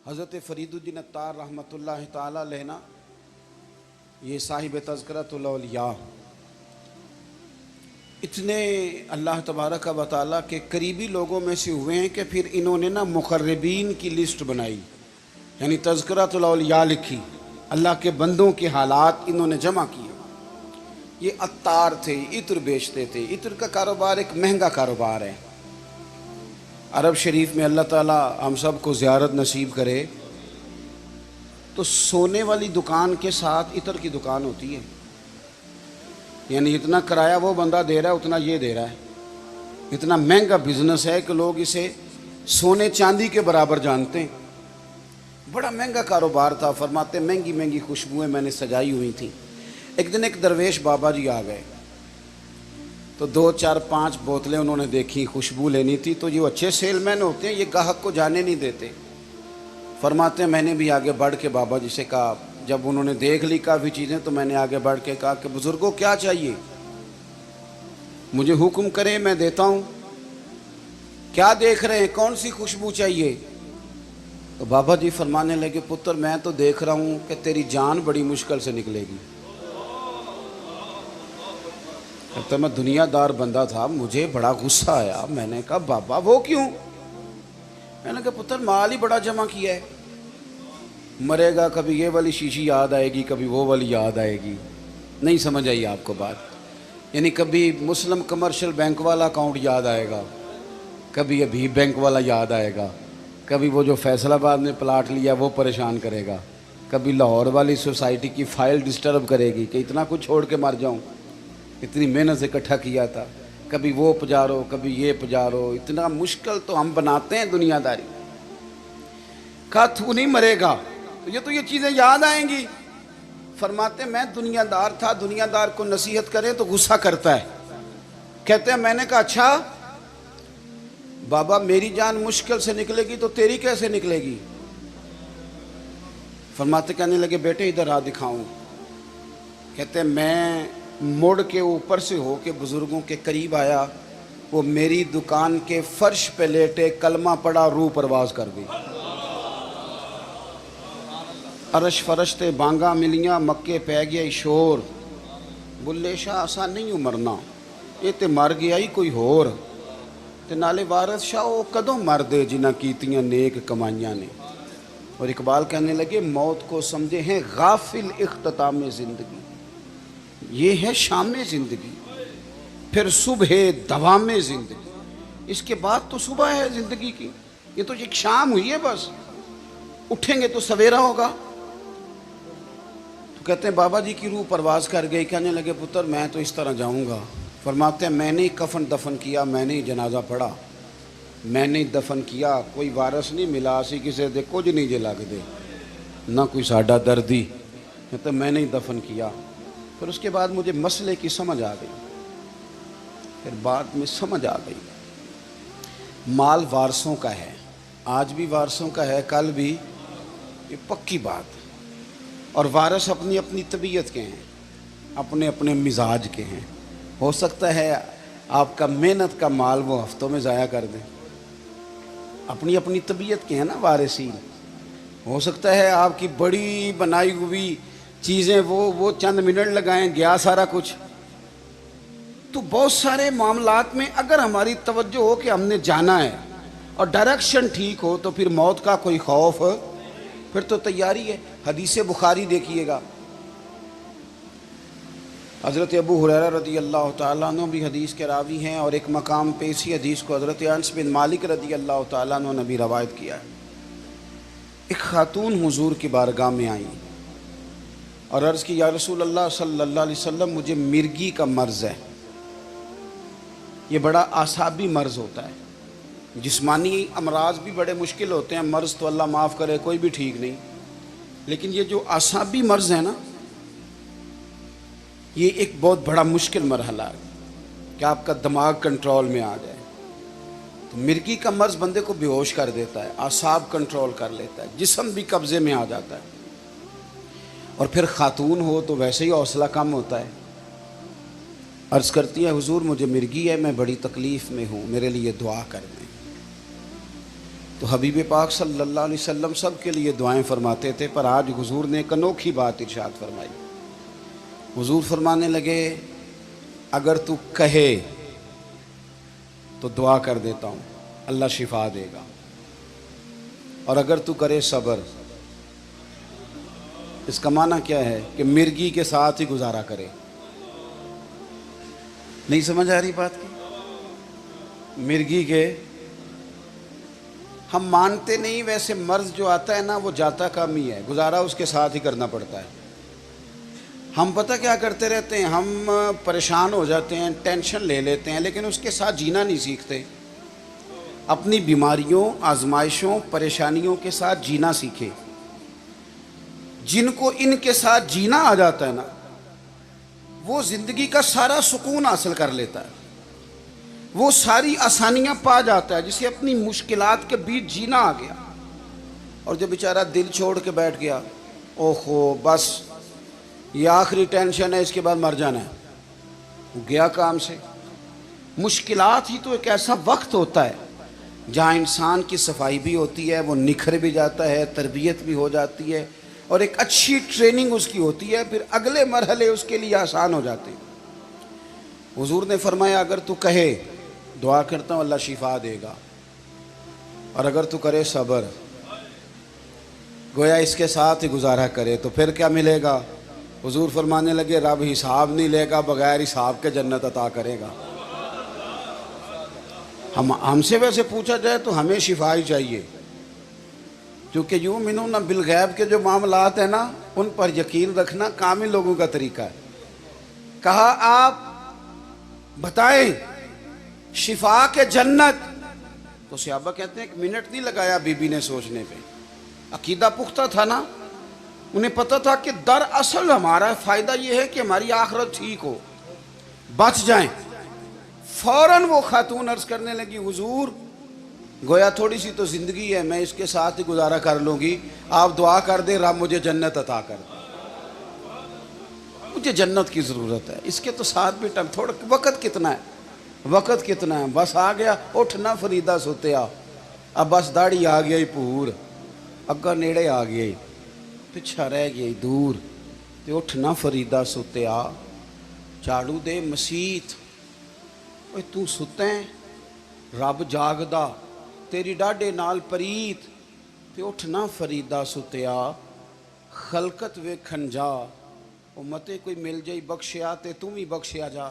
हज़रत फ़रीदुद्दीन अत्तार रहमतुल्लाह ताला अलैह ना, ये साहिब तज़किरतुल औलिया, इतने अल्लाह तबारक व तआला के करीबी लोगों में से हुए हैं कि फिर इन्होंने ना मुक़र्रबीन की लिस्ट बनाई, यानी तज़किरतुल औलिया लिखी, अल्लाह के बंदों के हालात इन्होंने जमा किए। ये अत्तार थे, इत्र बेचते थे। इत्र का कारोबार एक महंगा कारोबार है। अरब शरीफ में अल्लाह ताला हम सब को ज़ियारत नसीब करे तो सोने वाली दुकान के साथ इत्र की दुकान होती है, यानी जितना किराया वो बंदा दे रहा है उतना ये दे रहा है। इतना महंगा बिजनेस है कि लोग इसे सोने चांदी के बराबर जानते हैं। बड़ा महंगा कारोबार था। फरमाते महंगी महंगी खुशबुएं मैंने सजाई हुई थी। एक दिन एक दरवेश बाबा जी आ गए तो 2 4 5 बोतलें उन्होंने देखी, खुशबू लेनी थी। तो जो अच्छे सेलमैन होते हैं ये ग्राहक को जाने नहीं देते। फरमाते हैं मैंने भी आगे बढ़ के बाबा जी से कहा, जब उन्होंने देख ली काफ़ी चीज़ें तो मैंने आगे बढ़ के कहा कि बुज़ुर्गों क्या चाहिए, मुझे हुक्म करें मैं देता हूँ। क्या देख रहे हैं, कौन सी खुशबू चाहिए? तो बाबा जी फरमाने लगे, पुत्र मैं तो देख रहा हूँ कि तेरी जान बड़ी मुश्किल से निकलेगी। तो मैं दुनियादार बंदा था, मुझे बड़ा गुस्सा आया। मैंने कहा बाबा वो क्यों? मैंने कहा पुत्र माल ही बड़ा जमा किया है, मरेगा कभी ये वाली शीशी याद आएगी, कभी वो वाली याद आएगी। नहीं समझ आई आपको बात? यानी कभी मुस्लिम कमर्शियल बैंक वाला अकाउंट याद आएगा, कभी अभी बैंक वाला याद आएगा, कभी वो जो फैसलाबाद में प्लाट लिया वो परेशान करेगा, कभी लाहौर वाली सोसाइटी की फ़ाइल डिस्टर्ब करेगी कि इतना कुछ छोड़ के मर जाऊँ, इतनी मेहनत से इकट्ठा किया था। कभी वो पुजारो, कभी ये पुजारो। इतना मुश्किल तो हम बनाते हैं दुनियादारी। कहा तू नहीं मरेगा तो ये चीज़ें याद आएंगी। फरमाते मैं दुनियादार था, दुनियादार को नसीहत करे तो गुस्सा करता है। कहते हैं मैंने कहा अच्छा बाबा मेरी जान मुश्किल से निकलेगी तो तेरी कैसे निकलेगी? फरमाते कहने लगे बेटे इधर आ दिखाऊं। कहते मैं मुड़ के ऊपर से हो के बुज़ुर्गों के करीब आया, वो मेरी दुकान के फर्श पे लेटे कलमा पड़ा, रूह परवाज कर गई। अरश फरश्ते बांगा मिलियां, मक्के पै गया शोर। बुल्ले शाह असा नहीं मरना, ये तो मर गया ही कोई होर। ते नाले वारस शाह वो कदों मरदे जिन्हां कीतियां नेक कमाइयां ने। और इकबाल कहने लगे मौत को समझे हैं गाफिल इख्तिताम ज़िंदगी, ये है शाम ज़िंदगी, फिर सुबह दवाम ज़िंदगी। इसके बाद तो सुबह है ज़िंदगी की, ये तो एक शाम हुई है बस, उठेंगे तो सवेरा होगा। तो कहते हैं बाबा जी की रूह परवाज़ कर गई। कहने लगे पुत्र मैं तो इस तरह जाऊंगा। फरमाते हैं मैंने ही कफन दफन किया, मैंने ही जनाजा पढ़ा, मैंने ही दफन किया, कोई वारस नहीं मिला, असी किसी दे कुछ नहीं जे लग दे, ना कोई साडा दर्दी। कहते मैंने ही दफन किया। फिर उसके बाद मुझे मसले की समझ आ गई। फिर बाद में समझ आ गई माल वारसों का है, आज भी वारसों का है, कल भी, ये पक्की बात। और वारस अपनी अपनी तबीयत के हैं, अपने अपने मिजाज के हैं। हो सकता है आपका मेहनत का माल वो हफ्तों में ज़ाया कर दें, अपनी अपनी तबीयत के हैं ना वारिसीन। हो सकता है आपकी बड़ी बनाई हुई चीज़ें वो चंद मिनट लगाएं, गया सारा कुछ। तो बहुत सारे मामलात में अगर हमारी तवज्जो हो कि हमने जाना है और डायरेक्शन ठीक हो तो फिर मौत का कोई खौफ, फिर तो तैयारी है। हदीस बुखारी देखिएगा, हज़रत अबू हुरैरा रज़ी अल्लाह तआला अन्हु भी हदीस के रावी हैं और एक मकाम पे इसी हदीस को हज़रत अनस बिन मालिक रज़ी अल्लाह तआला अन्हु ने भी रवायत किया है। एक खातून हुजूर की बारगाह में आई और अर्ज़ की या रसूल अल्लाह सल्लल्लाहु अलैहि वसल्लम मुझे मिर्गी का मर्ज़ है। ये बड़ा आसाबी मर्ज़ होता है, जिस्मानी अमराज भी बड़े मुश्किल होते हैं, मर्ज़ तो अल्लाह माफ़ करे कोई भी ठीक नहीं, लेकिन ये जो आसाबी मर्ज़ है ना, ये एक बहुत बड़ा मुश्किल मरहला है कि आपका दिमाग कंट्रोल में आ जाए। तो मिर्गी का मर्ज़ बंदे को बेहोश कर देता है, आसाब कंट्रोल कर लेता है, जिस्म भी कब्ज़े में आ जाता है। और फिर खातून हो तो वैसे ही हौसला कम होता है। अर्ज़ करती है हुजूर मुझे मिर्गी है, मैं बड़ी तकलीफ़ में हूँ, मेरे लिए दुआ कर दें। तो हबीब पाक सल्लल्लाहु अलैहि वसल्लम सब के लिए दुआएं फरमाते थे, पर आज हुजूर ने एक अनोखी बात इरशाद फरमाई। हुजूर फरमाने लगे, अगर तू कहे तो दुआ कर देता हूँ, अल्लाह शिफा देगा, और अगर तू करे सब्र। इसका माना क्या है कि मिर्गी के साथ ही गुजारा करे। नहीं समझ आ रही बात की? मिर्गी के हम मानते नहीं, वैसे मर्ज जो आता है ना वो जाता कम ही है, गुजारा उसके साथ ही करना पड़ता है। हम पता क्या करते रहते हैं, हम परेशान हो जाते हैं, टेंशन ले लेते हैं, लेकिन उसके साथ जीना नहीं सीखते। अपनी बीमारियों, आजमाइशों, परेशानियों के साथ जीना सीखे। जिनको इनके साथ जीना आ जाता है ना, वो जिंदगी का सारा सुकून हासिल कर लेता है, वो सारी आसानियां पा जाता है, जिसे अपनी मुश्किलात के बीच जीना आ गया। और जो बेचारा दिल छोड़ के बैठ गया, ओहो बस ये आखिरी टेंशन है, इसके बाद मर जाना है, वो गया काम से। मुश्किलात ही तो एक ऐसा वक्त होता है जहाँ इंसान की सफाई भी होती है, वो निखर भी जाता है, तरबियत भी हो जाती है, और एक अच्छी ट्रेनिंग उसकी होती है, फिर अगले मरहले उसके लिए आसान हो जाते हैं। हुजूर ने फरमाया, अगर तू कहे दुआ करता हूँ अल्लाह शिफा देगा, और अगर तू करे सब्र, गोया इसके साथ ही गुजारा करे, तो फिर क्या मिलेगा? हुजूर फरमाने लगे, रब हिसाब नहीं लेगा, बगैर हिसाब के जन्नत अता करेगा। हमसे वैसे पूछा जाए तो हमें शिफा ही चाहिए, क्योंकि यूँ मिनू ना बिलगैब के जो मामलात है ना, उन पर यकीन रखना कामिल लोगों का तरीका है। कहा आप बताएं शिफा के जन्नत, तो सहाबा कहते हैं 1 मिनट नहीं लगाया बीबी ने सोचने पे। अकीदा पुख्ता था ना, उन्हें पता था कि दरअसल हमारा फ़ायदा ये है कि हमारी आखिरत ठीक हो, बच जाएं। फौरन वो खातून अर्ज़ करने लगी, हुजूर गोया थोड़ी सी तो ज़िंदगी है, मैं इसके साथ ही गुजारा कर लूँगी, आप दुआ कर दे रब मुझे जन्नत अता कर दे, मुझे जन्नत की ज़रूरत है। इसके तो साथ भी टाइम, थोड़ा वक़्त कितना है, वक़्त कितना है, बस आ गया, उठ ना फरीदा सुत्या, अब बस दाढ़ी आ गई पूर, अग्गा नेड़े आ गई, पिछा रह गई दूर, तो उठ ना फरीदा सुत्या, झाड़ू दे मसीत, ओए तू सुतें रब जागदा, तेरी डाढ़े नाल परीत, ते उठ ना फरीदा सुत्या, खलकत वेखन जा, ओ मते कोई मिल जाई बख्शिया ते तू भी बख्शिया जा।